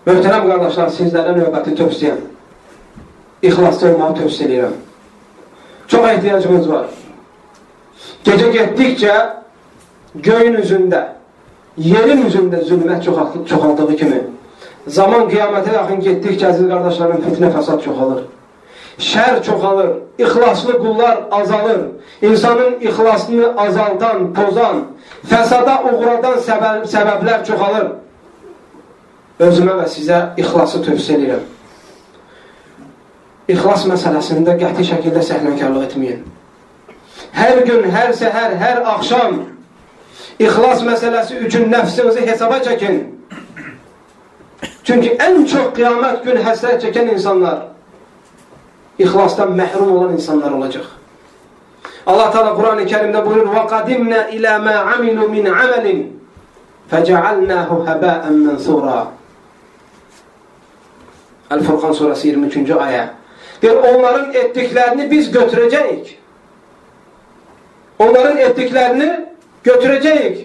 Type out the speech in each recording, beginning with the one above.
Möhtərəm qardaşlar, sizlərə növbəti tövsiyəm. İxlaslı olmağı tövsiyə edirəm. Çox ehtiyacımız var. Gecə getdikcə göyün üzündə, yerin üzündə zülmət çoxaldığı kimi, zaman qiyamətə yaxın getdikcə əziz qardaşlarım fitnə fəsad çoxalır. Şər çoxalır, ixlaslı qullar azalır. İnsanın ixlasını azaldan, pozan, fəsada uğradan səbəblər çoxalır. Özümə və sizə ixlası tövsiyə edirəm. İxlas məsələsində qəti şəkildə səhlənkarlıq etməyin. Hər gün, hər səhər, hər axşam ixlas məsələsi üçün nəfsinizi hesaba çəkin. Çünki ən çox qiyamət gün həsrət çəkən insanlar İxlasdan məhrum olan insanlar olacaq. Allah Teala Quran-ı Kerimdə buyurur: وَقَدِمْنَا إِلَى مَا عَمِلُوا مِنْ عَمَلٍ فَجَعَلْنَاهُ هَبَاءً مَنْثُورًا. El-Furqan suresi 23. ayə. Deyir, onların etdiklərini biz götürəcəyik. Onların etdiklərini götürəcəyik.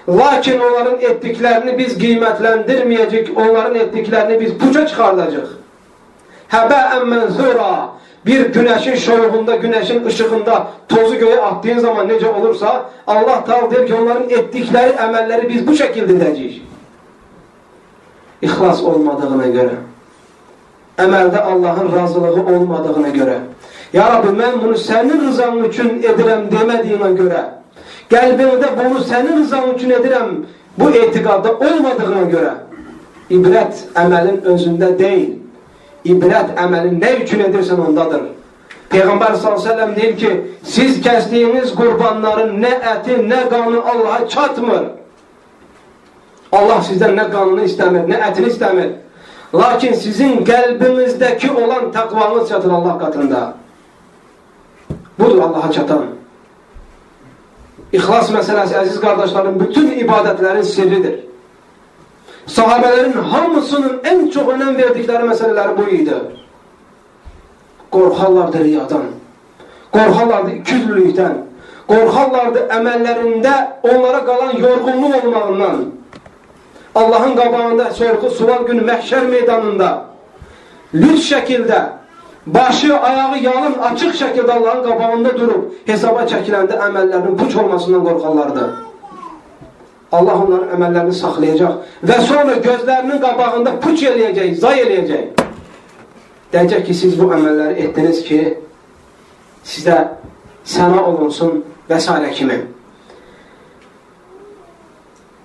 Lakin onların etdiklərini biz qiymətləndirməyəcək. Onların etdiklərini biz puça çıxardacaq. Həbəən mənzura, bir günəşin şoyuğunda, günəşin ışığında tozu göyə atdığın zaman necə olursa, Allah Teala deyir ki, onların etdikləri əməlləri biz bu şəkildə edəcəyik. İxlas olmadığına görə, əməldə Allahın razılığı olmadığına görə, Ya Rabbi, mən bunu sənin rızan üçün edirəm demədiyinə görə, qəlbimdə bunu sənin rızan üçün edirəm, bu etiqadda olmadığına görə, ibrət əməlin özündə deyil. İbrət əməlin nə üçün edirsən ondadır. Peyğəmbər s.ə.v deyir ki, siz kəsdiyiniz qurbanların nə əti, nə qanı Allah'a çatmır. Allah sizdən nə qanını istəmir, nə ətini istəmir. Lakin sizin qəlbinizdəki olan təqvanız çatır Allah qatında. Budur Allah'a çatan. İxlas məsələsi, əziz qardaşlarım, bütün ibadətlərin sirridir. Sahabələrin hamısının ən çox önəm verdikləri məsələləri bu idi. Qorxarlardı riyadan, qorxarlardı ikiyüzlülükdən, qorxarlardı əməllərində onlara qalan yorğunluq olmağından, Allahın qabağında sorğu sual günü məhşər meydanında lüt şəkildə, başı, ayağı yalın, açıq şəkildə Allahın qabağında durub hesaba çəkiləndə əməllərinin puç olmasından qorxarlardı. Allah onların əməllərini saxlayacaq və sonra gözlərinin qabağında puç eləyəcək, zay eləyəcək. Deyəcək ki, siz bu əməlləri etdiniz ki, sizə səna olunsun və s. kimi.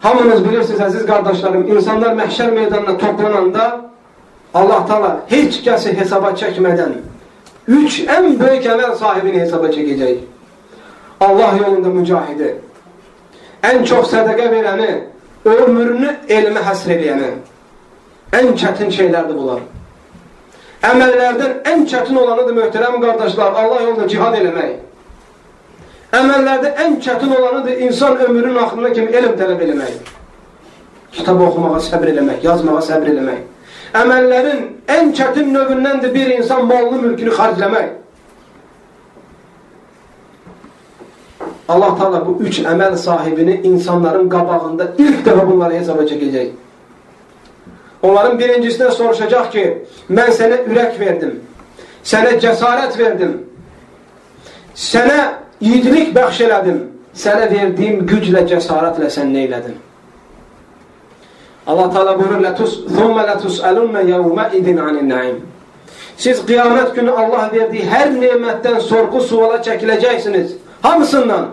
Hamınız bilirsiniz, əziz qardaşlarım, insanlar məhşər meydanına toplananda Allah Teala heç kəsi hesaba çəkmədən 3 ən böyük əməl sahibini hesaba çəkəcək. Allah yolunda mücahidi, ən çox sədəqə verəni, ömrünü elmə həsr eləyəni. Ən çətin şeylərdir bunlar. Əməllərdən ən çətin olanıdır, möhtərəm qardaşlar, Allah yolunda cihad eləmək. Əməllərdə ən çətin olanıdır, insan ömrünün axırına kimi elm tələb eləmək. Kitab oxumağa səbr eləmək, yazmağa səbr eləmək. Əməllərin ən çətin növündəndir bir insan malını, mülkünü xərcləmək. Allah Teala bu 3 əməl sahibini insanların qabağında ilk dəfə bunları hesaba çəkəcək. Onların birincisindən soruşacaq ki, mən sənə ürək verdim, sənə cəsarət verdim, sənə yiğidlik bəxş elədim, sənə verdiyim güclə, cəsarətlə sən nə elədin? Allah Teala buyurur, ثُمَّ لَتُسْأَلُنَّ يَوْمَئِذٍ عَنِ النَّعِيمِ. Siz qiyamət günü Allah verdiyi hər nemətdən sorğu suala çəkiləcəksiniz. Hamısından.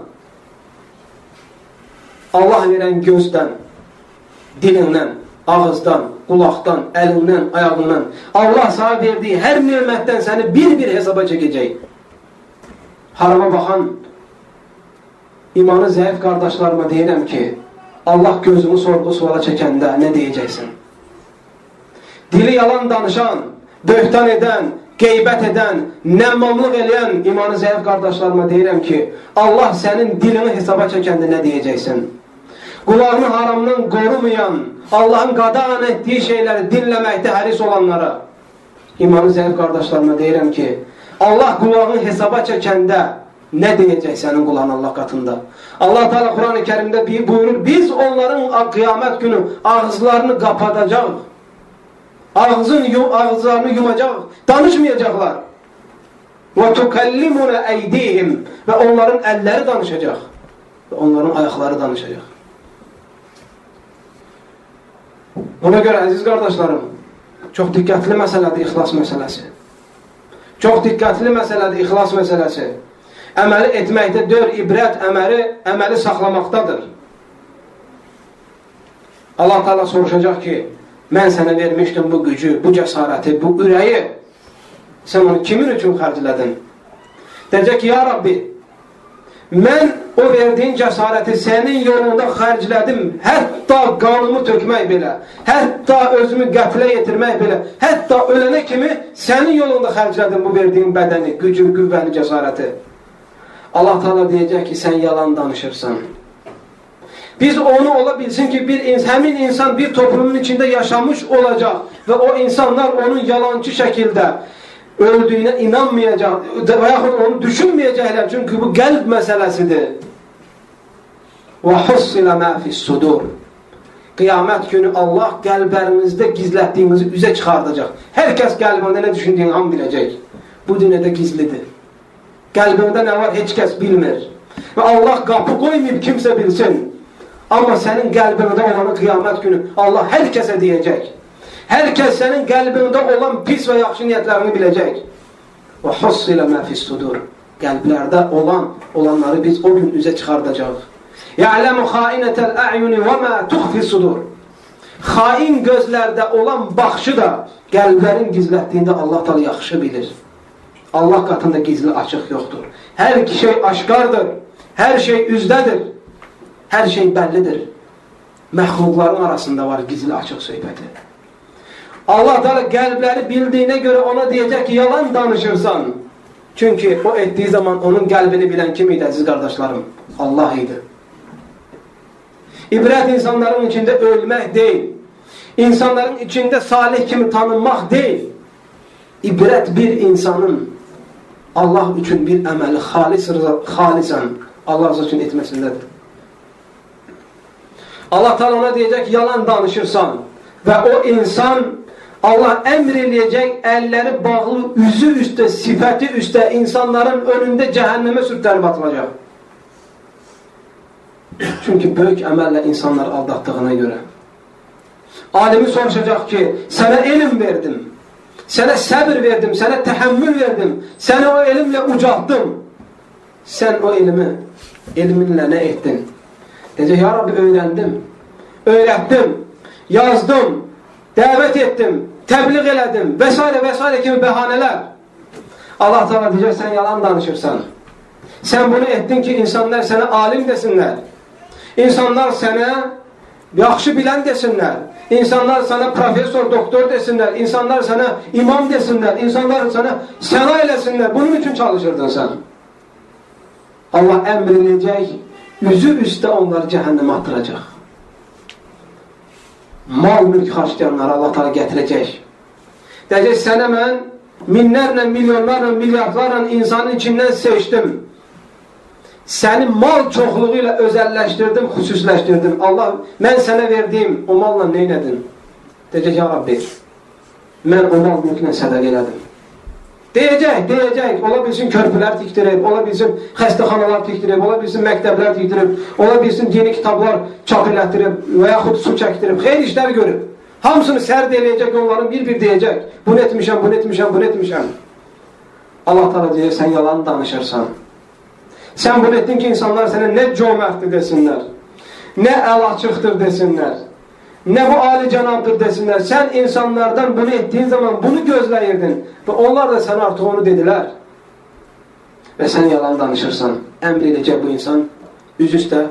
Allah verən gözdən, dilindən, ağızdan, qulaqdan, əlindən, ayağından, Allah sana verdiyi hər nemətdən səni bir-bir hesaba çəkəcək. Harama baxan, imanı zəif qardaşlarıma deyirəm ki, Allah gözünü sorğu suala çəkəndə nə deyəcəksin? Dili yalan danışan, böhtan edən, qeybət edən, nəmmamlıq eləyən imanı zəif qardaşlarıma deyirəm ki, Allah sənin dilini hesaba çəkəndə nə deyəcəksin? Qulağını haramdan qorumayan, Allahın qadağan etdiyi şeyləri dinləməkdə həris olanlara, imanı zəif qardaşlarıma deyirəm ki, Allah qulağını hesaba çəkəndə nə deyəcək sənin qulağın Allah qatında? Allah Teala Quran-ı Kerimdə buyurur, biz onların qiyamət günü ağızlarını qapadacaq. Ağızlarını yumacaq, danışmayacaqlar. وَتُكَلِّمُنَ اَيْدِيهِمْ Və onların əlləri danışacaq. Və onların ayaqları danışacaq. Ona görə, əziz qardaşlarım, çox diqqətli məsələdir ixlas məsələsi. Çox diqqətli məsələdir ixlas məsələsi. Əməli etməkdə deyil, ibrət əməli saxlamaqdadır. Allah Teala soruşacaq ki, mən sənə vermişdim bu gücü, bu cəsarəti, bu ürəyi. Sən onu kimin üçün xərclədin? Deyəcək ki, ya Rabbi, mən o verdiyin cəsarəti sənin yolunda xərclədim. Hətta qanımı tökmək belə, hətta özümü qətlə yetirmək belə, hətta ölənə kimi sənin yolunda xərclədim bu verdiyin bədəni, gücü, qüvvəni, cəsarəti. Allah Teala deyəcək ki, sən yalan danışırsan. Biz onu ola bilsin ki, həmin insan bir toplumun içində yaşamış olacaq və o insanlar onun yalancı şəkildə öldüyünə inanmayacaq və yaxud onu düşünməyəcəklər, çünki bu qəlb məsələsidir. وَحُصِّلَ مَا فِي الصُّدُورِ Qiyamət günü Allah qəlblərimizdə gizlətdiyimizi üzə çıxardacaq. Hər kəs qəlbində nə düşündüyünü hamı biləcək. Bu dünyada gizlidir. Qəlbində nə var, heç kəs bilmir. Və Allah qapı qoymayıb kimsə bilsin. Amma sənin qəlbində olanı qiyamət günü Allah hər kəsə deyəcək. Hər kəs sənin qəlbində olan pis və yaxşı niyyətlərini biləcək. وَحُصِّلَ مَا فِي الصُّدُورِ Qəlblərdə olanları biz o gün üzə çıxardacaq. يَعْلَمُ خَائِنَةَ الْأَعْيُنِ وَمَا تُخْفِ الصُّدُورِ Xain gözlərdə olan baxışı da qəlblərin gizlətdiyində Allah Teala yaxşı bilir. Allah qatında gizli açıq yoxdur. Hər şey aşkardır. Hər şey üzdədir. Hər şey bəllidir. Məxluqların arasında var gizli açıq söhbəti. Allah Teala qəlbləri bildiyinə görə ona deyəcək ki, yalan danışırsan. Çünki o etdiyi zaman onun qəlbini bilən kim idi, əziz qardaşlarım? Allah idi. İbrət insanların içində ölmək deyil. İnsanların içində salih kimi tanınmaq deyil. İbrət bir insanın Allah üçün bir əməli xalisən Allah üçün etməsindədir. Allah Teala ona deyəcək ki, yalan danışırsan və o insan Allah əmr eləyəcək, əlləri bağlı, üzü üstə, sifəti üstə insanların önündə cəhənnəmə sürtənib atılacaq. Çünki böyük əməllə insanlar aldatdığına görə. Alimi soruşacaq ki, sənə elm verdim, sənə səbir verdim, sənə təhəmmül verdim, səni o elmlə ucaltdım. Sən o elminlə nə etdin? Deyəcək, ya Rabbi, öyrətdim, yazdım, dəvət etdim, təbliğ elədim və s. kimi bəhanələr. Allah Teala deyəcək, sən yalan danışırsan. Sən bunu etdin ki, insanlar sənə alim desinlər. İnsanlar sənə yaxşı bilən desinlər. İnsanlar sənə profesor, doktor desinlər. İnsanlar sənə imam desinlər. İnsanlar sənə səna eləsinlər. Bunun üçün çalışırdın sən. Allah əmr edəcək, üzü üstə onları cəhənnəmə atıracaq. Mal mülk xarclayanları Allah Teala gətirəcək. Deyəcək, sənə mən minlərlə, milyonlarla, milyardlarla insanın içindən seçdim. Səni mal çoxluğu ilə özəlləşdirdim, xüsusləşdirdim. Allah, mən sənə verdiyim o malla nə elədin? Deyəcək, ya Rabbi, mən o mal mülklə sədəq elədim. Deyəcək, ola bilsin körpülər tikdirib, ola bilsin xəstəxanalar tikdirib, ola bilsin məktəblər tikdirib, ola bilsin dini kitablar çap elətdirib və yaxud su çəkdirib, xeyr işlər görüb. Hamısını sərd eləyəcək, onların bir-bir deyəcək, bunu etmişəm, bunu etmişəm, bunu etmişəm. Allah Teala deyir, sən yalan danışırsan. Sən bunu etdin ki, insanlar sənə nə cömərtdir desinlər, nə əl açıqdır desinlər, nə bu ali cənabdır desinlər. Sən insanlardan bunu etdiyin zaman bunu gözləyirdin və onlar da sənə artıq onu dedilər və sən yalan danışırsan. Əmr edəcək bu insan üz üstə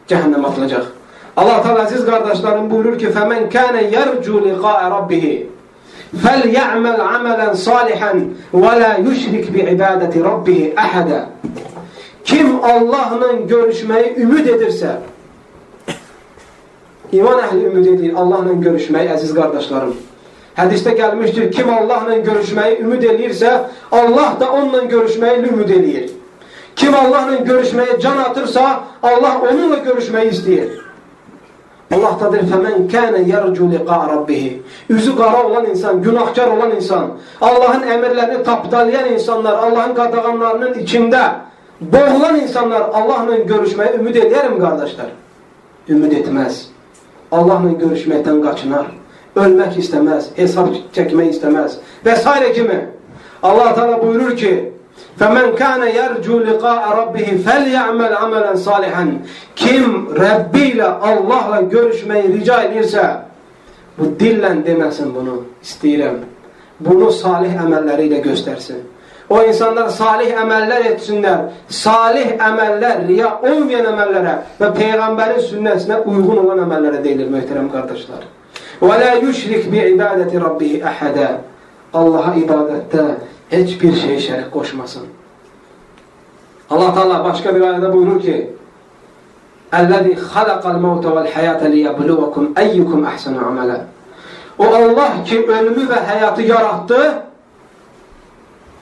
cəhənnəm atılacaq. Allah Teala əziz qardaşlarım buyurur ki, فَمَنْ كَانَ يَرْجُوا لِقَاءَ رَبِّهِ فَلْيَعْمَلْ عَمَلًا صَالِحًا وَلَا يُشْرِكْ بِعِبَادَةِ رَبِّهِ أَحَدًا Kim Allah'la görüşmeyi ümid edirsə, iman əhli ümid edir Allah'la görüşmeyi, əziz qardaşlarım. Hədisdə gəlmişdir, kim Allah'la görüşmeyi ümid edirsə, Allah da onunla görüşmeyi ümid edir. Kim Allah'la görüşmeye can atırsa, Allah onunla görüşmeyi istəyir. Allah da deyir, فَمَنْ كَانَ يَرْجُ لِقَاءَ رَبِّهِ Üzü qara olan insan, günahkar olan insan, Allah'ın emirlerini tapdalayan insanlar, Allah'ın qadağanlarının içinde boğulan insanlar Allah'la görüşmeye ümid eder mi kardeşler? Ümid etmez. Allah'la görüşmekten kaçınar. Ölmek istemez, hesap çekmeyi istemez. Vesaire kimi? Allah Teala buyurur ki فَمَنْ كَانَ يَرْجُوا لِقَاءَ رَبِّهِ فَلْيَعْمَلْ عَمَلًا صَالِحًا Kim Rabbi ile Allah'la görüşmeyi rica edirse, bu dille demesin bunu, istəyirəm. Bunu salih əməlləriyle göstersin. O insanlar salih əməllər etsinler. Salih əməllər, riya olmayan əməllərə ve Peygamberin sünnəsinə uygun olan əməllərə deyilir möhtərəm kardeşler. وَلَا يُشْرِكْ بِعِبَادَةِ رَبِّهِ أَحَدًا Allah'a ibadette hiçbir şey şərik koşmasın. Allah Teala başka bir ayette buyurur ki اَلَّذِي خَلَقَ الْمَوْتَ وَالْحَيَاةَ لِيَبْلُوَكُمْ اَيُّكُمْ اَحْسَنُ عَمَلًا O Allah ki ölümü ve hayatı yarattı,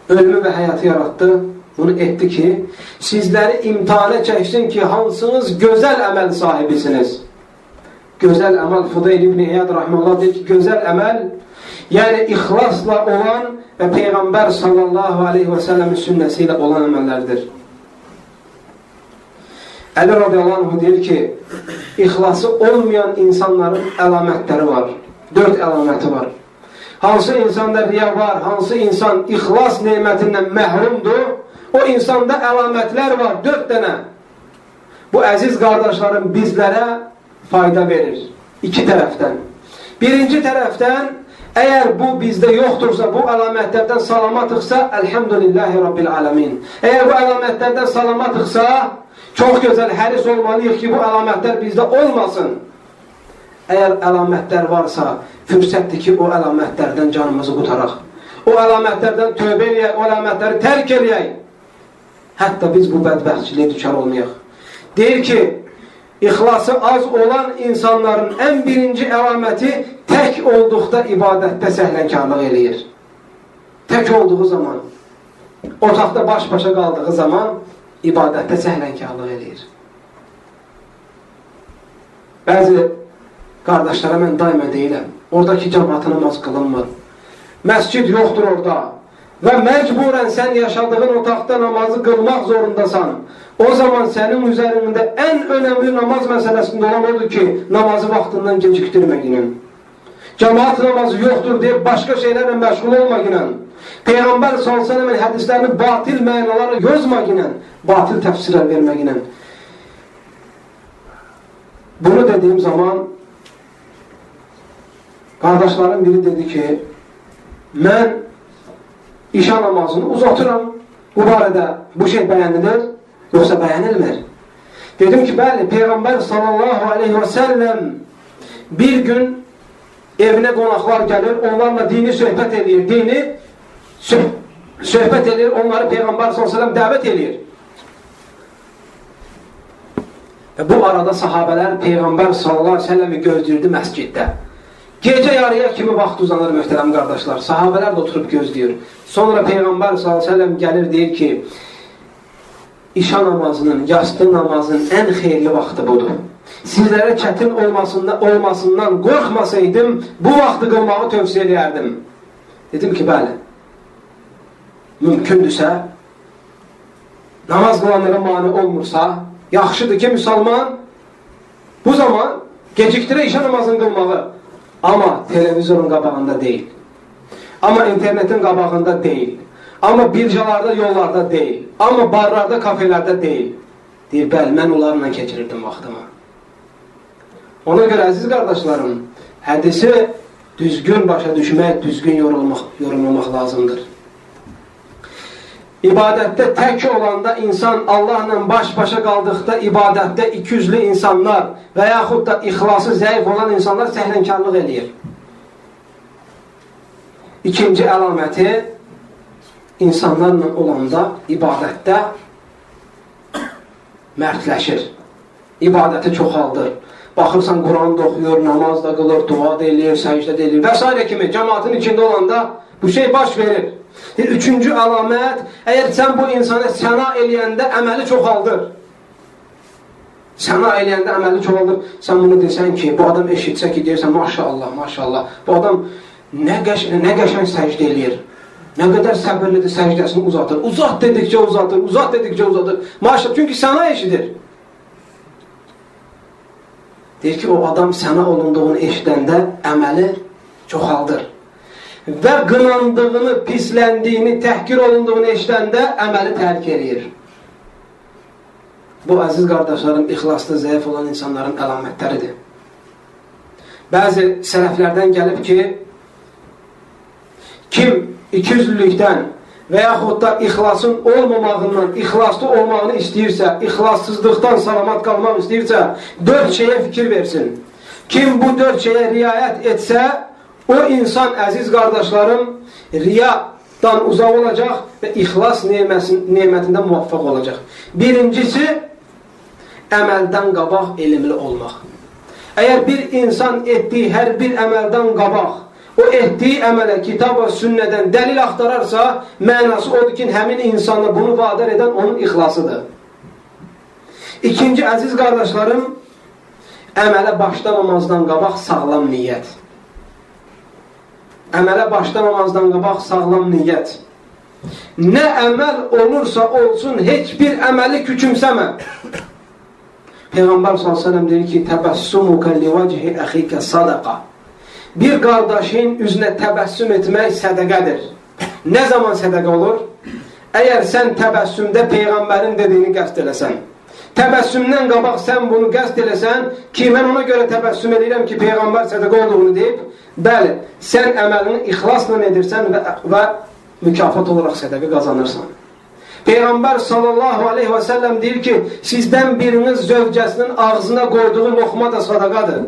ölümü ve hayatı yarattı, bunu etti ki sizleri imtihana çeksin ki hansınız güzel emel sahibisiniz. Güzel emel, Fudayl İbni İyad Rahmanullah dedi ki güzel emel yani ihlasla olan ve Peygamber sallallahu aleyhi ve sellem'in sünnesiyle olan emellerdir. Ali radıyallahu anh diyor ki ihlası olmayan insanların alametleri var. 4 alameti var. Hansı insanda riya var, hansı insan ihlas nimetinden mehrumdur, o insanda alametler var 4 tane. Bu aziz kardeşlerim bizlere fayda verir. 2 taraftan. Birinci taraftan eğer bu bizde yoktursa, bu alametlerden salamatıksa elhamdülillahi rabbil alemin. Eğer bu alametlerden salamatıksa çok güzel haris olmalıyız ki bu alametler bizde olmasın. Eğer alametler varsa fürsətdir ki o alametlerden canımızı qurtaraq. O alametlerden tövbe eləyək, o alametleri terk eləyək. Hatta biz bu bədbəxtçiliyə düşər olmayaq. Deyir ki İhlası az olan insanların en birinci alameti tek olduqda ibadette səhlənkarlıq eləyir. Tek olduğu zaman, otaqda baş-başa qaldığı zaman ibadette səhlənkarlıq eləyir. Bəzi kardeşlere mən daima deyiləm, oradaki cemaat namaz qılınmır. Məscid yoxdur orada ve mecburen sen yaşadığın otaqda namazı qılmaq zorundasan. O zaman senin üzerinde en önemli namaz meselesinde olan odur ki namazı vaxtından geciktirməklə. Cemaat namazı yoktur diye başka şeylerle meşgul olmaqlə. Peygamber sallallahu aleyhi ve sellem hadislerini batil mənaları yozmaqlə, batil təfsirlər verməklə. Bunu dediğim zaman kardeşlerin biri dedi ki ben işa namazını uzatıram. Bu barədə bu şey bəyənilir, yoksa bəyənilmir. Dedim ki bəli, Peygamber sallallahu aleyhi ve sellem bir gün evine qonaqlar gelir, onlarla dini söhbət edir, dini söhbət edir, onları Peygamber sallallahu aleyhi ve sellem dəvət edir. Bu arada sahabeler Peygamber sallallahu aleyhi ve sellemi gözləyirdi məsciddə. Gece yarıya kimi vaxt uzanır möhtərəm qardaşlar. Sahabeler de oturup gözlüyor. Sonra Peygamber sallallahu aleyhi ve sellem gelir deyir ki İşa namazının, yastı namazının en xeyirli vaxtı budur. Sizlere çetin olmasından korkmasaydım bu vaxtı qılmağı tövsiye edərdim. Dedim ki bəli, mümkündürsə, namaz qılanlara mani olmursa, yaxşıdır ki müsəlman bu zaman gecikdirə işa namazını qılmağı. Ama televizyonun qabağında değil. Ama internetin qabağında değil. Ama bircalarda, yollarda değil. Ama barlarda, kafelerde değil. Deyir, bəli, mən onlarla keçirirdim vaxtımı. Ona göre aziz kardeşlerim, hədisi düzgün başa düşmək, düzgün yorumlamaq lazımdır. İbadette tek olanda insan Allah'la baş-başa qaldıqda ibadette ikiyüzlü insanlar və yaxud da ixlası zəif olan insanlar səhlənkarlıq eləyir. İkinci əlaməti insanlarla olanda ibadette mərdləşir. İbadəti çoxaldır. Baxırsan Quran da oxuyur, namaz da qılır, dua da eləyir, səcdə da eləyir və s. kimi cemaatin içində olanda bu şey baş verir. Üçüncü əlamət, eğer sen bu insana səna eləyəndə əməli çoxaldır. Səna eləyəndə əməli çoxalır. Sən bunu desən ki, bu adam eşitsə ki, deyirsən, maşallah, maşallah. Bu adam nə qəşəng səcdə eləyir. Nə qədər səbirlidir, səcdəsini uzatır. Uzat dedikcə uzatır, uzat dedikcə uzatır. Maşallah, çünki səna eşidir. Deyir ki, o adam səna olunduğunu eşidəndə əməli çoxaldır. Və qınandığını, pisləndiyini, təhqir olunduğunu eşidəndə əməli tərk edir. Bu, əziz qardaşlarım, ixlasda zəif olan insanların əlamətləridir. Bəzi sələflərdən gəlib ki, kim ikiyüzlülükdən və yaxud da ixlasın olmamağından, ixlaslı olmağını istəyirsə, ixlassızlıqdan salamat qalmaq istəyirsə, 4 şeyə fikir versin. Kim bu 4 şeyə riayət etsə, o insan, əziz qardaşlarım, riyadan uzaq olacaq və ixlas nemətində muvaffaq olacaq. Birincisi, əməldən qabaq elmli olmaq. Əgər bir insan etdiyi hər bir əməldən qabaq, o etdiyi əmələ kitab və sünnədən dəlil axtararsa, mənası odur ki, həmin insanla bunu vadar edən onun ixlasıdır. İkinci, əziz qardaşlarım, əmələ başlamamazdan qabaq sağlam niyyət. Əmələ başlamamazdan qabaq sağlam niyyət. Nə əməl olursa olsun, heç bir əməli küçümsəmə. Peyğəmbər s.ə.v deyir ki, təbəssümükə livəcəhi əxikə sadaqa. Bir qardaşın üzünə təbəssüm etmək sədəqədir. Nə zaman sədəqə olur? Əgər sən təbəssümdə Peyğəmbərin dediyini qəsd eləsən, təbəssümdən qabaq sən bunu qəsd eləsən ki, mən ona görə təbəssüm edirəm ki, Peyğəmbər sədəqə olduğunu deyib, bəli, sən əməlini ixlasla edirsən və mükafat olaraq sədəqə qazanırsan. Peyğəmbər sallallahu aleyhi və səlləm deyir ki, sizdən biriniz zövcəsinin ağzına qoyduğu loxma da sadaqadır.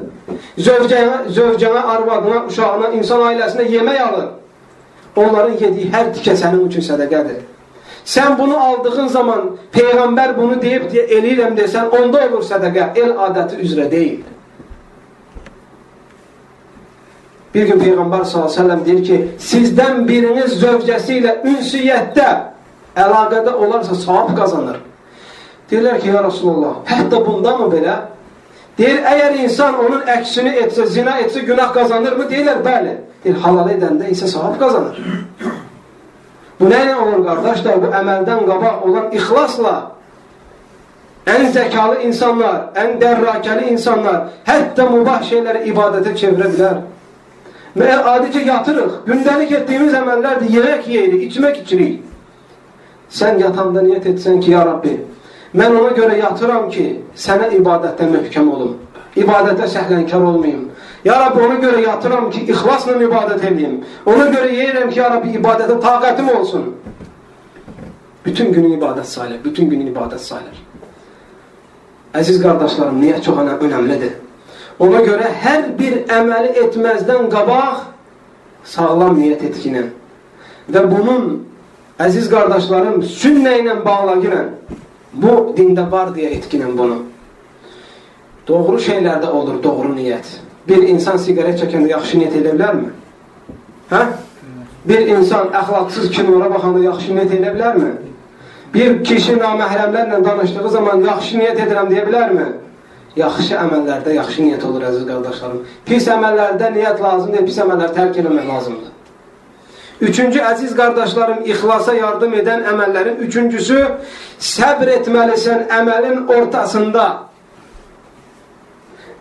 Zövcənə, arvadına, uşağına, insan ailəsinə yemək alır. Onların yediyi hər tikə sənin üçün sədaqədir. Sən bunu aldığın zaman Peyğəmbər bunu deyib eləyirəm desən, onda olur sədaqə, el adəti üzrə deyil. Bir gün Peyğəmbər sallallahu aleyhi və səlləm deyir ki, sizdən biriniz zövcəsi ilə ünsiyyətdə əlaqədə olarsa savab qazanır. Deyirlər ki, ya Rasulullah, hətta bunda mı belə? Deyir, əgər insan onun əksini etsə, zina etsə, günah qazanır mı? Deyirlər, bəli. Deyir, halal edəndə isə savab qazanır. Bu nə ilə olur, qardaşlar? Bu əməldən qabaq olan ixlasla ən zəkalı insanlar, ən dərrakəli insanlar hətta mübah şeyləri ibadətə çevirə bilər. Və adicə yatırıq. Gündəlik etdiyimiz əməllərdir, yemək yeyirik, içmək içirik. Sən yatanda niyyət etsən ki, ya Rabbi, mən ona görə yatıram ki, sənə ibadətdə möhkəm olum, ibadətdə səhlənkar olmayayım. Ya Rabbi, ona görə yatıram ki, ixlasla ibadət edeyim. Ona görə yeyirəm ki, ya Rabbi, ibadətə taqətim olsun. Bütün günün ibadət sayılır, bütün günün ibadət sayılır. Əziz qardaşlarım, niyyət çox önəmlidir. Ona görə hər bir əməli etməzdən qabaq sağlam niyyət etkinə və bunun əziz qardaşlarım, sünnə ilə bağlayıram. Bu, dində var deyə etkinəm bunu. Doğru şeylərdə olur, doğru niyyət. Bir insan sigaret çəkəndə yaxşı niyyət edə bilərmi? Hə? Bir insan əxlaqsız kinora baxanda yaxşı niyyət edə bilərmi? Bir kişi naməhrəmlərlə danışdığı zaman yaxşı niyyət edirəm deyə bilərmi? Yaxşı əməllərdə yaxşı niyyət olur, əziz qardaşlarım. Pis əməllərdə niyyət lazımdır, pis əməlləri tərk eləmək lazımdır. Üçüncü, əziz qardaşlarım, ixlasa yardım edən əməllərin üçüncüsü, səbr etməlisən əməlin ortasında.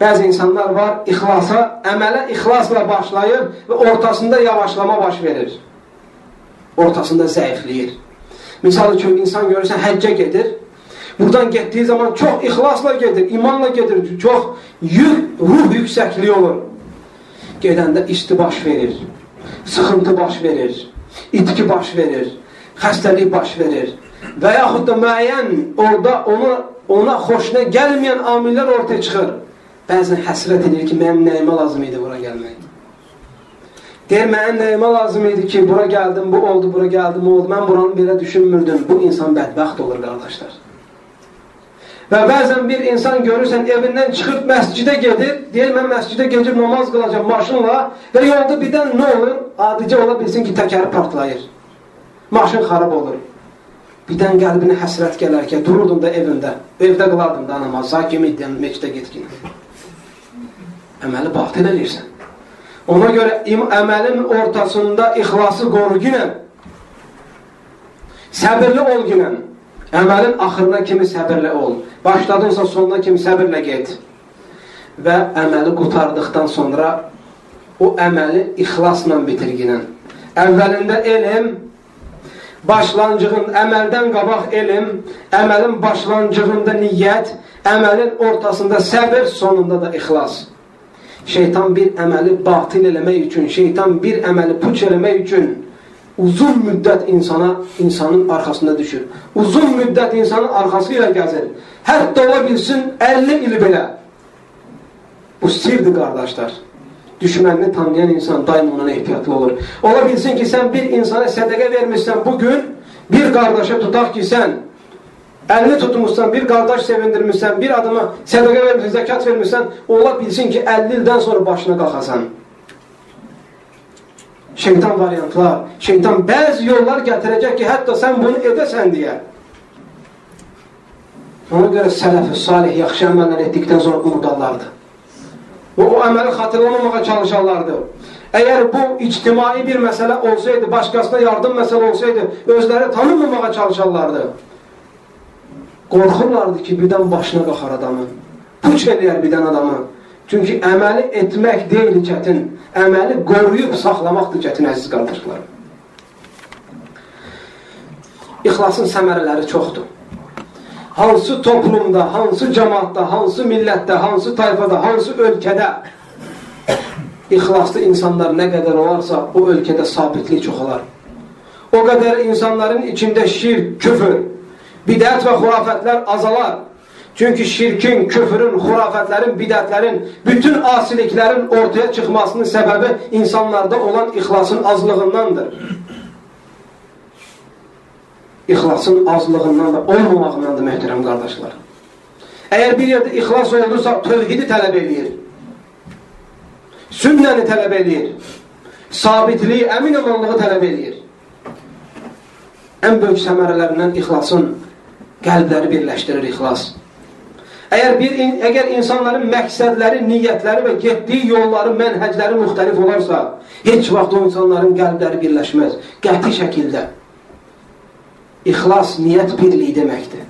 Bəzi insanlar var, əmələ ixlasla başlayır və ortasında yavaşlama baş verir. Ortasında zəifləyir. Misal üçün, insan görürsən, həccə gedir. Buradan getdiyi zaman çox ixlasla gedir, imanla gedir, çox ruh yüksəkliyi olur. Gedəndə isti baş verir. Sıxıntı baş verir, itki baş verir, xəstəlik baş verir və yaxud da müəyyən orada ona xoşuna gəlməyən amillər ortaya çıxır. Bəzən həsrət edir ki, mənim nəyimə lazım idi bura gəlmək. Deyir, mənim nəyimə lazım idi ki, bura gəldim, bu oldu, bura gəldim, o oldu, mən buranı belə düşünmürdüm. Bu insan bədbəxt olur, qardaşlar. Və bəzən bir insan görürsən, evindən çıxıb məscidə gedir, deyir, mən məscidə gedib namaz qılacam maşınla və yolda birdən nə olur? Adicə ola bilsin ki, təkəri partlayır. Maşın xarab olur. birdən qəlbinə həsrət gələrkən, dururdun da evində qılardın da namaz, sakin iddən mecdə getkin. Əməli batil eləyirsən. Ona görə əməlin ortasında ixlası qoru günən, səbirli ol günən, əməlin axırına kimi səbirli ol, başladınsa sonuna kimi səbirlə get və əməli qutardıqdan sonra o əməli ixlasla bitir günən. Əvvəlində elm, başlanğıcın əməldən qabaq elm, əməlin başlanğıcında niyyət, əməlin ortasında səbir, sonunda da ixlas. Şeytan bir əməli batil eləmək üçün, şeytan bir əməli puç eləmək üçün uzun müddət insanın arxasında düşür. Uzun müddət insanın arxası ilə gəzir. Hətta ola bilsin 50 il belə. Bu sirdir, qardaşlar. Düşmənini tanıyan insan daim ona ehtiyatlı olur. Ola bilsin ki, sən bir insana sədəqə vermişsən bugün, bir qardaşa tutaq ki, sən 50 tutmuşsan, bir qardaş sevindirmişsən, bir adama sədəqə vermişsən, zəkat vermişsən, ola bilsin ki, 50 ildən sonra başına qalxasan. Şeytan variantlar, şeytan bəzi yollar gətirəcək ki, hətta sən bunu edəsən deyə. Ona görə sələf-i salih yaxşı əməllər etdikdən sonra unudarlardı. O əməli xatırlamamağa çalışarlardı. Əgər bu ictimai bir məsələ olsaydı, başqasına yardım məsələ olsaydı, özləri tanınmamağa çalışarlardı. Qorxurlardı ki, birdən başına qalxar adamı. Puç eləyər birdən adamı. Çünki əməli etmək deyil çətin, əməli qoruyub saxlamaqdır çətin, əziz qardaşlarım. İxlasın səmərələri çoxdur. Hansı toplumda, hansı cəmaatda, hansı millətdə, hansı tayfada, hansı ölkədə ixlaslı insanlar nə qədər olarsa, o ölkədə sabitlik çoxalar. O qədər insanların içində şirk, küfür, bidət və xurafətlər azalar. Çünki şirkin, küfürün, xurafətlərin, bidətlərin, bütün asiliklərin ortaya çıxmasının səbəbi insanlarda olan ixlasın azlığındandır. İxlasın azlığından da olmamağındandır, möhtərəm qardaşlar. Əgər bir yerdə ixlas olursa, tövhidi tələb edir, sünnəni tələb edir, sabitliyi, əmin amanlığı tələb edir. Ən böyük səmərələrindən ixlasın qəlbləri birləşdirir ixlas. Əgər insanların məqsədləri, niyyətləri və getdiyi yolları, mənhəcləri müxtəlif olarsa, heç vaxt o insanların qəlbləri birləşməz, qəti şəkildə. İxlas, niyyət birliyi deməkdir.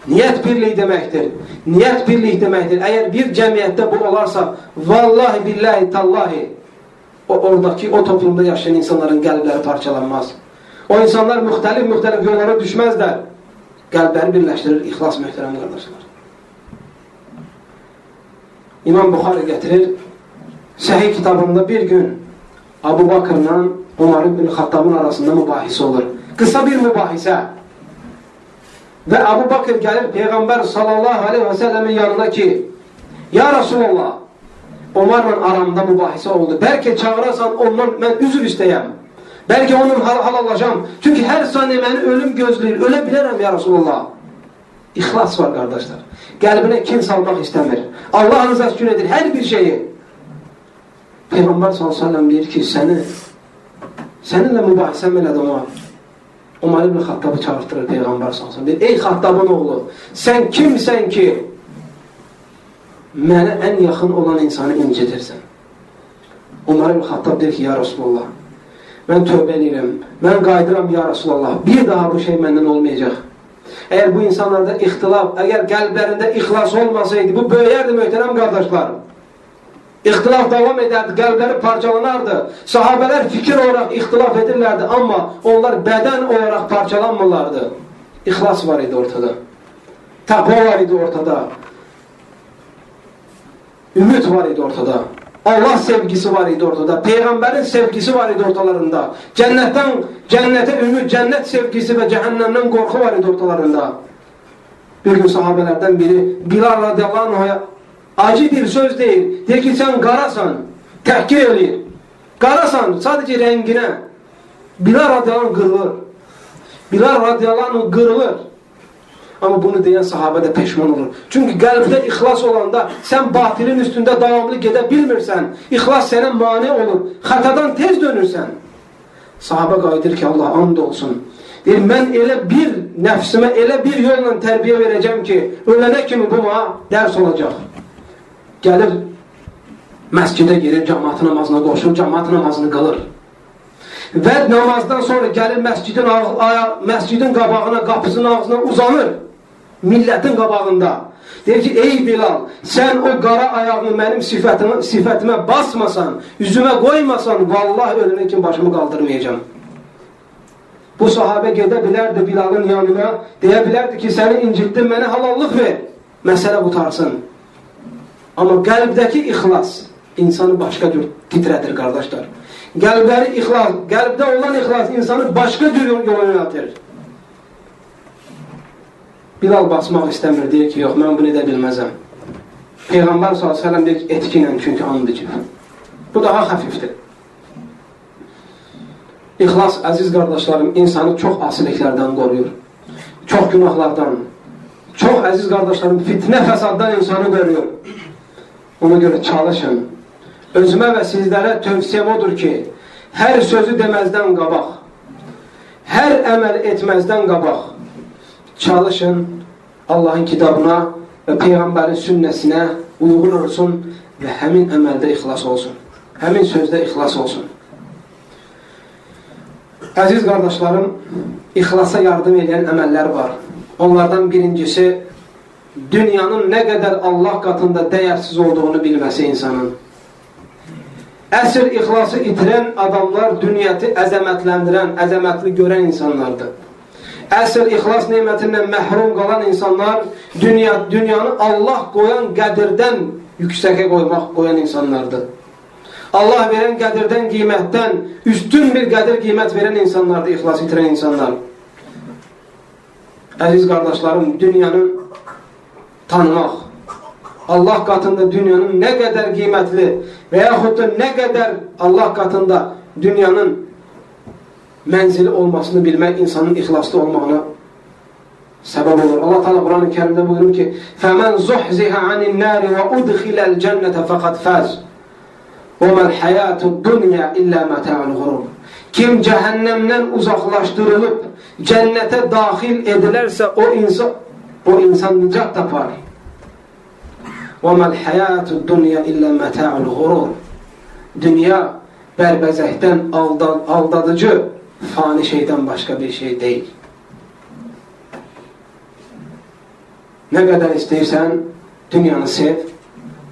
Niyyət birliyi deməkdir. Niyyət birliyi deməkdir. Əgər bir cəmiyyətdə bu olarsa, vallahi, billahi, tallahi, oradakı, o toplumda yaşayan insanların qəlbləri parçalanmaz. O insanlar müxtəlif yollara düşməzlər. Qəlbləri birləşdirir, ixlas, möhtərəm qardaşlar. İmam Buxari gətirir, Səhih kitabında bir gün Abu Bakr'la Umar ibn Xattabın arasında mübahisə olur. Qısa bir mübahisə. Və Abu Bakr gəlir Peyğəmbər sallallahu aleyhi və səlləmin yanına ki, Ya Rasulullah, Umarla aramda mübahisə oldu. Bəlkə çağırasan ondan mən üzr istəyəm. Bəlkə onun halallaşam. Çünki hər saniyə məni ölüm gözləyir. Ölə bilərəm ya Rasulullah. İxlas var qardaşlar. Qəlbinə kin salmaq istəmir. Allah rızası üçün edir hər bir şeyi. Peyğəmbər sallallahu aleyhi və səlləm deyir ki, səninlə mübahisəm elədi Umar. Umar ibn Xattabı çağırtırır Peyğəmbər sallallahu aleyhi və səlləm. Ey Xattabın oğlu, sən kimsən ki mənə ən yaxın olan insanı incidirsən? Umar ibn Xattab deyir ki, ya Rasulullah, mən tövbə edirəm, mən qayıdıram ya Rasulullah, bir daha bu şey məndən olmayacaq. Əgər bu insanlarda ixtilaf, əgər qəlblərində ixlas olmasaydı, bu böyüyərdi möhtərəm qardaşlar. İxtilaf davam edərdi, qəlbləri parçalanardı. Sahabələr fikir olaraq ixtilaf edirlərdi, amma onlar bədən olaraq parçalanmırlardı. İxlas var idi ortada. Təqva var idi ortada. Ümid var idi ortada. Allah sevgisi var idi ortada. Peyğəmbərin sevgisi var idi ortalarında. Cənnətdən, cənnətə ümid, cənnət sevgisi və cəhənnəmdən qorxu var idi ortalarında. Bir gün sahabələrdən biri Bilal radiyallahu anh'a acı bir söz deyir. Deyir ki, sən qarasan, təhkir eləyir. Qarasan, sadəcə rənginə. Bilal radiyallahu anh qırılır. Bilal radiyallahu anh qırılır. Amma bunu deyən sahabə də peşman olur. Çünki qəlbdə ixlas olanda sən batilin üstündə davamlı gedə bilmirsən. İxlas sənə mane olur. Xətadan tez dönürsən. Sahabə qayıdır ki, Allah and olsun. Deyir, mən elə bir nəfsimə elə bir yolla tərbiyə verəcəm ki, ölənə kimi bu mənə dərs olacaq. Gəlir, məscidə girir, cəmaat namazına qoşur, cəmaat namazını qılır. Və namazdan sonra gəlir məscidin qabağına, qapısının ağzına uzanır, millətin qabağında. Deyir ki, ey Bilal, sən o qara ayağını mənim sifətimə basmasan, üzümə qoymasan, vallahi ölünə kimi başımı qaldırmayacam. Bu sahabə gedə bilərdi Bilalın yanına, deyə bilərdi ki, səni incitdim, mənə halallıq ver, məsələ qutarsın. Amma qəlbdəki ixlas insanı başqa cür titrədir, qardaşlar. Qəlbdə olan ixlas insanı başqa cür yola yönəltir. Bilal basmaq istəmir, deyir ki, yox, mən bunu edə bilməzəm. Peyğəmbər s.ə.v deyir ki, etkinlə, çünki andır ki. Bu daha xəfifdir. İxlas, əziz qardaşlarım, insanı çox asiliklərdən qoruyur. Çox günahlardan, çox əziz qardaşlarım, fitnə fəsaddan insanı qoruyur. Ona görə çalışın. Özümə və sizlərə tövsiyəm odur ki, hər sözü deməzdən qabaq, hər əməl etməzdən qabaq, çalışın Allahın kitabına və Peyğəmbərin sünnəsinə uyğun olsun və həmin əməldə ixlas olsun. Həmin sözdə ixlas olsun. Əziz qardaşlarım, ixlasa yardım edən əməllər var. Onlardan birincisi, dünyanın nə qədər Allah qatında dəyərsiz olduğunu bilməsi insanın. Əsr ixlası itirən adamlar dünyatı əzəmətləndirən, əzəmətli görən insanlardır. Əsr ixlas nemətindən məhrum qalan insanlar dünyanı Allah qoyan qədirdən yüksəkə qoyan insanlardır. Allah verən qədirdən, qiymətdən üstün bir qədir qiymət verən insanlardır, ixlas itirən insanlar. Əziz qardaşlarım, dünyanı tanımaq, Allah qatında dünyanın nə qədər qiymətli və yaxud da nə qədər Allah qatında dünyanın mənzili olmasını bilmək insanın ixlaslı olmağına səbəb olur. Allah Teala Quran-ı Kərimdə buyurur ki, فَمَنْ زُحْزِهَ عَنِ النَّارِ وَأُدْخِلَ الْجَنَّةَ فَقَدْ فَازَ وَمَا الْحَيَاةُ الدُّنْيَا إِلَّا مَتَاعُ الْغُرُورِ. Kim cəhənnəmdən uzaqlaşdırılıb cənnətə daxil edilərsə o insan nicat tapar. وَمَا الْحَيَاةُ الدُّنْيَا إِلَّا مَتَاعُ الْغُرُورِ. Dünya bərbəzəkdən aldadıcı, fani şeydən başqa bir şey deyil. Nə qədər istəyirsən dünyanı sev,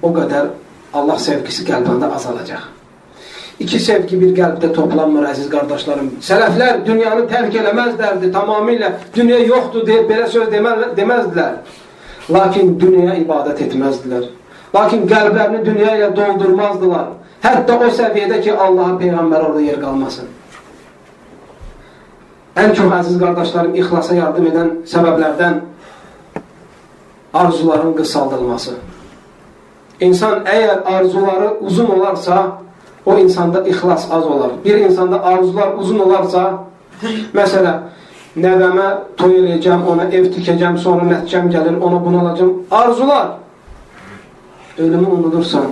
o qədər Allah sevgisi qəlbində azalacaq. İki sevgi bir qəlbdə toplanmır, əziz qardaşlarım. Sələflər dünyanı tərk eləməzlərdi, tamamilə dünya yoxdur deyib belə söz deməzdilər. Lakin dünyaya ibadət etməzdilər. Lakin qəlblərini dünya ilə doldurmazdılar. Hətta o səviyyədə ki, Allahın Peyğəmbəri orada yer qalmasın. Ən çox, əziz qardaşlarım, ixlasa yardım edən səbəblərdən arzuların qısaldılması. İnsan əgər arzuları uzun olarsa, o insanda ixlas az olar. Bir insanda arzular uzun olarsa, məsələ, nəvəmə toy eləyəcəm, ona ev tikəcəm, sonra nəticəm gəlir, ona bunu alacam. Arzular. Ölümü unudursan,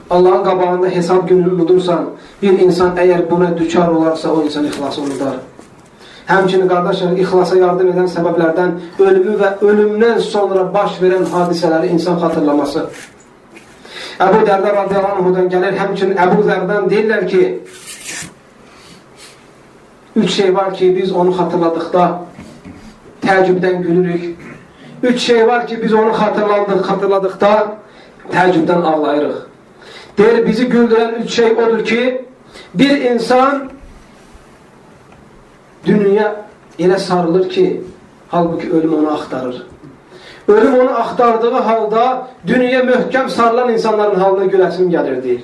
Allahın qabağında hesab gününü unudursan, bir insan əgər buna düçar olarsa, o insan ixlası unudar. Həmçinin qardaşlar, ixlasa yardım edən səbəblərdən ölümü və ölümdən sonra baş verən hadisələri insan xatırlaması. Əbu Dərdə radiyallahu anhudan gəlir, həmçinin Əbu Zərdən deyirlər ki, 3 şey var ki, biz onu xatırladıqda təəccübdən gülürük. 3 şey var ki, biz onu xatırladıqda təəccübdən ağlayırıq. Deyir, bizi güldürən 3 şey odur ki, bir insan dünya elə sarılır ki, halbuki ölüm onu axtarır. Ölüm onu axtardığı halda dünya möhkəm sarılan insanların halına güləsim gəlir, deyir.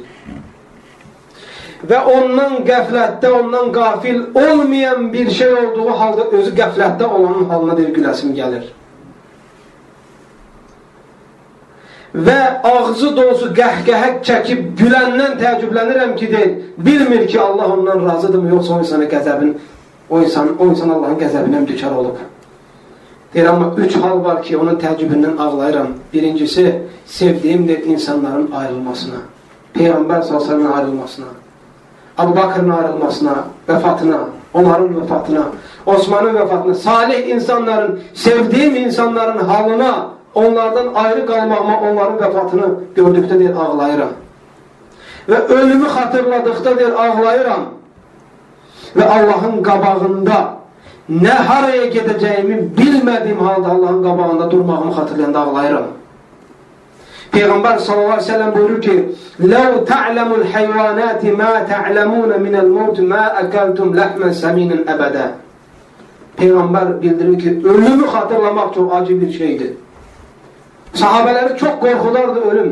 Və ondan qəflətdə, ondan qafil olmayan bir şey olduğu halda özü qəflətdə olanın halına deyir, güləsim gəlir. Və ağzı dolusu qəhqəhə çəkib güləndən təəccüblənirəm ki, deyir, bilmir ki, Allah ondan razıdırmı, yoxsa o insana qəzəbin, o insan Allahın qəzəbindən dükar olub. Deyir, amma 3 hal var ki, onun təəccübündən ağlayıram. Birincisi, sevdiyim deyir, insanların ayrılmasına, Peyğəmbər s.ə.v-in ayrılmasına, Əbu Bakrın ayrılmasına, vəfatına. onların vəfatına, Osmanın vəfatına, salih insanların, sevdiyim insanların halına, onlardan ayrı qalmağıma, onların vəfatını gördükdə deyir, ağlayıram. Və ölümü xatırladıqda deyir, ağlayıram. Və Allahın qabağında nə haraya gedəcəyimi bilmədiyim halda Allahın qabağında durmağımı xatırlayanda ağlayıram. Peyğəmbər sallallahu aleyhi ve sellem buyurur ki لَوْ تَعْلَمُ الْحَيْوَانَاتِ مَا تَعْلَمُونَ مِنَ الْمَوْتِ مَا أَكَلْتُمْ لَحْمًا سَمِينًا əbədə. Peyğəmbər bildirir ki, ölümü xatırlamaq çox acı bir şeydir. Sahabələri çox qorxudardı ölüm.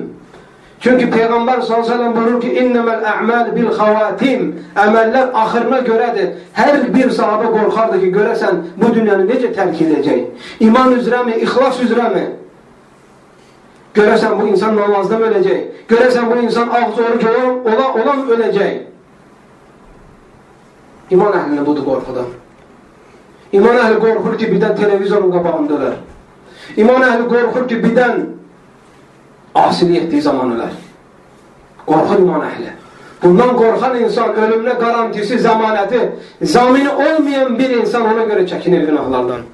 Çünki Peyğəmbər sallallahu aleyhi ve sellem buyurur ki اِنَّمَا الْأَعْمَالِ بِالْخَوَاتِمِ Əməllər axırına görədir. Hər bir sahabə qorxardı ki, görəsən bu dünyanı necə tərk edəcək? İman üzrəmi, ixlas üzrəmi? Görəsən bu insan namazda mı öləcək? Görəsən bu insan ağzı oruç olan öləcək? İman əhlini budur qorxudan. İman əhli qorxur ki, birdən televizorun qabağındalar. İman əhli qorxur ki, birdən asilik etdiyi zaman ölər. Qorxur iman əhli. Bundan qorxan insan ölümünə garantisi, zəmanəti, zamini olmayan bir insan ona görə çəkinir günahlardan.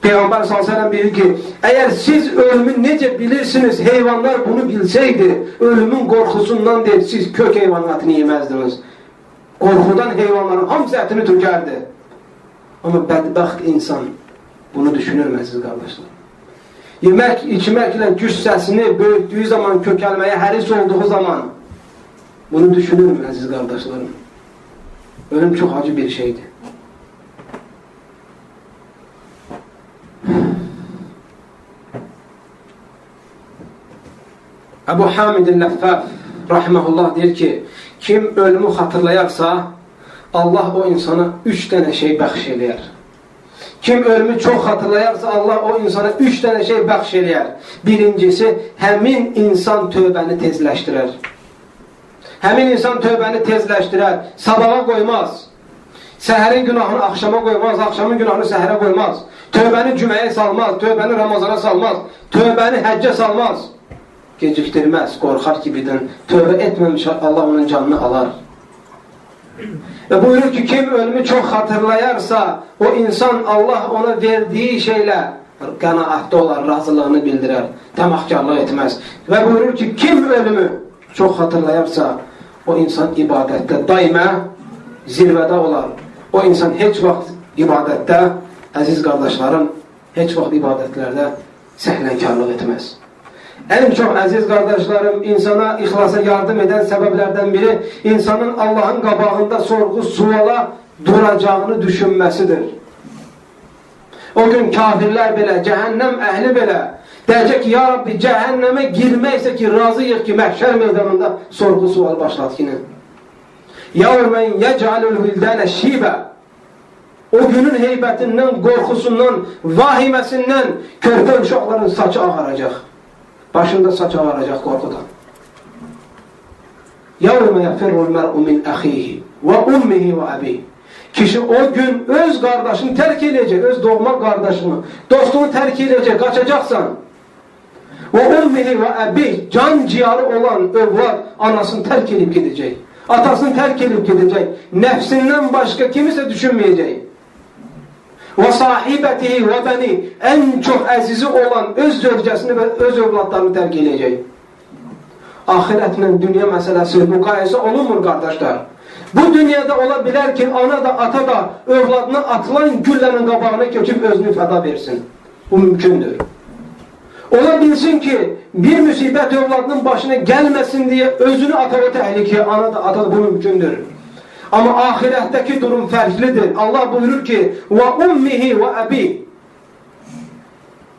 Peyğəmbər s.ə.v bilir ki, əgər siz ölümü necə bilirsiniz, heyvanlar bunu bilsəydi, ölümün qorxusundan deyil, siz kök heyvanatını yeməzdiniz. Qorxudan heyvanların hamısı ətini tükərdi. Amma bədbəxt insan bunu düşünürməsiz, qardaşlar. Yemək, içməklə cüssəsini böyütdüyü zaman, kökəlməyə həris olduğu zaman bunu düşünürməsiz, qardaşlarım. Ölüm çox acı bir şeydir. Əbu Hamid-i Ləffəf rahiməhullah deyir ki, kim ölümü xatırlayarsa, Allah o insana 3 dənə şey bəxş eləyər. Kim ölümü çox xatırlayarsa, Allah o insana 3 dənə şey bəxş eləyər. Birincisi, həmin insan tövbəni tezləşdirər. Həmin insan tövbəni tezləşdirər, sabaha qoymaz. Səhərin günahını axşama qoymaz, axşamın günahını səhərə qoymaz. Tövbəni cüməyə salmaz, tövbəni Ramazana salmaz, tövbəni həccə salmaz. Gecikdirməz, qorxar ki, birdən tövbə etməmiş Allah onun canını alar. Və buyurur ki, kim ölümü çox xatırlayarsa, o insan Allah ona verdiyi şeylə qənaətdə olar, razılığını bildirər, təmahkarlıq etməz. Və buyurur ki, kim ölümü çox xatırlayarsa, o insan ibadətdə daimə zirvədə olar. O insan heç vaxt ibadətdə, əziz qardaşlarım, heç vaxt ibadətlərdə səhlənkarlıq etməz. Ən çox əziz qardaşlarım, insana ixlasa yardım edən səbəblərdən biri insanın Allahın qabağında sorğu suala duracağını düşünməsidir. O gün kafirlər belə, cəhənnəm əhli belə deyəcək ki, ya Rabbi, cəhənnəmə girməksə ki, razıyıq ki, məhşər meydanında sorğu sual başlat yine. يَوْمَنْ يَجْعَلُ الْهُلْدَانَ şibə. O günün heybətindən, qorxusundan, vahiməsindən körpə uşaqların saçı ağaracaq. Başında saç ağaracaq qorxudan. يَوْمَ يَفِرُّ الْمَرْءُ مِنْ أَخِيهِ وَأُمِّهِ وَأَبِيهِ. Kişi o gün öz qardaşını tərk edəcək, öz doğma qardaşını, dostunu tərk edəcək, qaçacaqsan. وَأُمِّهِ وَأَبِيهِ. Can ciyarı olan övlad anasını tərk edib gedəcək. Atasını tərk edib gedəcək. Nəfsindən başqa kimisə düşünməyəcək. وَصَاحِبَتِهِ وَبَنِهِ. Ən çox əzizi olan öz zövcəsini və öz övladlarını tərk edəcək. Ahirətlə dünya məsələsi müqayisə olunmur, qardaşlar. Bu dünyada ola bilər ki, ana da, ata da övladına atılan güllənin qabağına köçüb özünü fəda versin. Bu mümkündür. Ola bilsin ki, bir müsibət övladının başına gəlməsin deyə özünü atalı təhlükəyə, ana da, ata da bu mümkündür. Amma ahirətdəki durum fərqlidir. Allah buyurur ki, وَأُمِّهِ وَأَبِيهِ.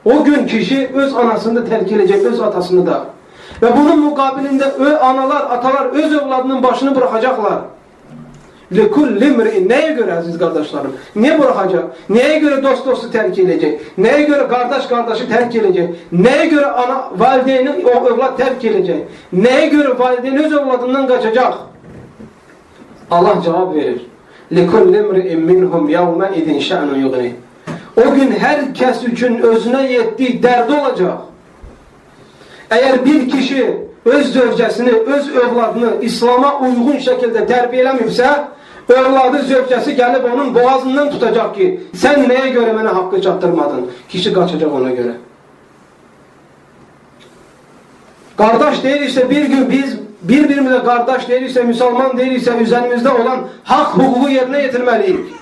O gün kişi öz anasını tərk edəcək, öz atasını da. Və bunun müqabilində analar, atalar öz övladının başını bıraxacaqlar. لِكُلِّ مْرِئٍ. Nəyə görə əziz qardaşlarım? Niyə bıraxacaq? Nəyə görə dost-dostu tərk edəcək? Nəyə görə qardaş-qardaşı tərk edəcək? Nəyə görə ana, valideyni o övlad tərk edəcək? Nəyə görə valideyni öz övladından qaçacaq? Allah cavab verir. لِكُلِّ مْرِئٍ مِّنْهُمْ يَوْمَئِذٍ شَأْنٌ يُغْنِهِ. O gün hər kəs üçün özünə yetdiyi dərdi olacaq. Əgər bir kişi öz zövcəsini, öz övladını İslam'a uyğun şəkildə tərbiyə eləmibsə, Övladı, zövcəsi gəlib onun boğazından tutacaq ki, sən nəyə görə mənə haqqı çatdırmadın? Kişi qaçacaq ona görə. Qardaş deyiriksə, bir gün biz bir-birimizə qardaş deyiriksə, müsəlman deyiriksə, üzərimizdə olan haqq hüququ yerinə yetirməliyik.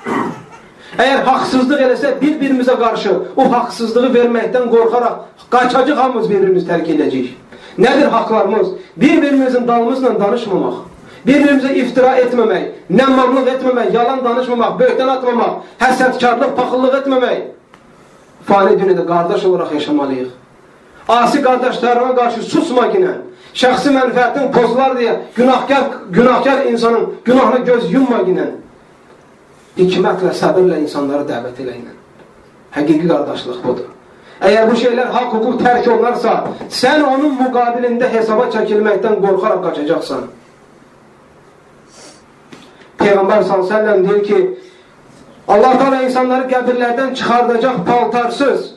Əgər haqsızlıq eləsə, bir-birimizə qarşı o haqsızlığı verməkdən qorxaraq qaçacaq, hamımız bir-birimizi tərk edəcəyik. Nədir haqlarımız? Bir-birimizin dalımızla danışmamaq, bir-birimizə iftira etməmək, nəmmamlıq etməmək, yalan danışmamaq, böhtən atmamaq, həsədkarlıq, paxıllıq etməmək. Fani dünyada qardaş olaraq yaşamalıyıq. Asi qardaşlarına qarşı susma ginən, şəxsi mənfəətin pozular deyə günahkar insanın günahına göz yumma ginən. Hikmətlə, səbirlə insanları dəvət eləyinə. Həqiqi qardaşlıq budur. Əgər bu şeylər haqq hüquq tərk olunarsa, sən onun müqabilində hesaba çəkilməkdən qorxaraq qaçacaqsan. Peyğəmbər s.ə.v deyir ki, Allah Teala insanları qəbirlərdən çıxardacaq paltarsız,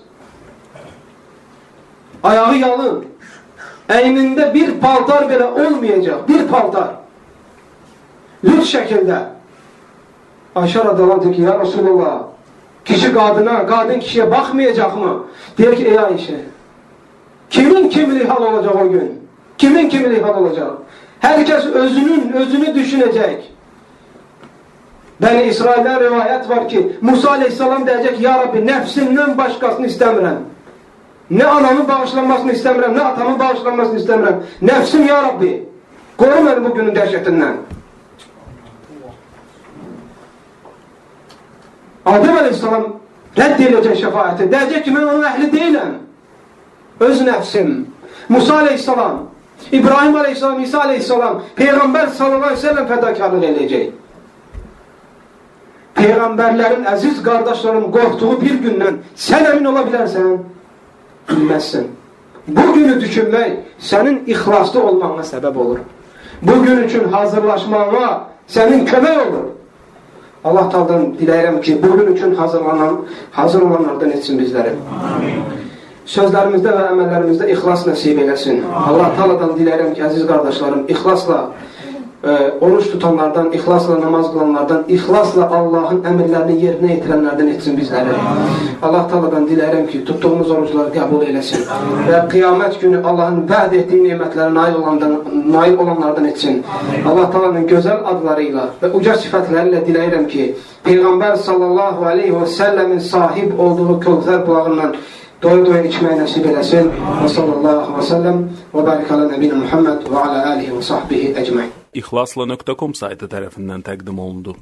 ayağı yalın, əynində bir paltar belə olmayacaq, bir paltar. Lüt şəkildə. Ayşə radiyallahu anh ki, ya Resulullah, kişi qadına, qadın kişiyə baxmayacaq mı? Deyir ki, ey Ayşə, kimin kimlik hal olacaq o gün? Kimin kimlik hal olacaq? Hər kəs özünü düşünəcək. Bəni İsrail'dən rivayət var ki, Musa aleyhissalam deyəcək, ya Rabbi, nəfsimdən başqasını istəmirəm. Nə anamın bağışlanmasını istəmirəm, nə atamın bağışlanmasını istəmirəm. Nəfsim ya Rabbi, qoru məni bu günün dəhşətindən. Adəm aleyhissalam rədd edəcək şəfaəti. Deyəcək ki, mən onun əhli deyiləm. Öz nəfsim. Musa aleyhissalam, İbrahim aleyhissalam, İsa aleyhissalam, Peyğəmbər sallallahu aleyhi ve sellem fədakarlıq edəcək. Peyğəmbərlərin, əziz qardaşlarım, qorxduğu bir gündən sən əmin ola bilərsən, bilməzsən. Bu günü düşünmək sənin ixlaslı olmağına səbəb olur. Bu gün üçün hazırlaşmağa sənin kömək olur. Allah Teala'dan diləyirəm ki, bugün üçün hazır olanlardan etsin bizləri. Sözlərimizdə və əməllərimizdə ixlas nəsib eləsin. Allah Teala'dan diləyirəm ki, əziz qardaşlarım, ixlasla oruç tutanlardan, ixlasla namaz qılanlardan, ixlasla Allahın əmrlərini yerinə yetirənlərdən etsin bizləri. Allah Teala'dan diləyirəm ki, tutduğumuz oruçları qəbul eləsin və qiyamət günü Allahın vəd etdiyi nemətlərə nail olanlardan etsin. Allah Teala'nın gözəl adlarıyla və uca sifətləri ilə diləyirəm ki, Peyğəmbər sallallahu aleyhi və səlləmin sahib olduğu Kövsər bulağından doya içməyə nəsib eləsin. Və sallallahu və səlləm və bərik alə nəbinə Muhammed və alə alihi və sahbihi əcməin. İxlasla.com saytı tərəfindən təqdim olundu.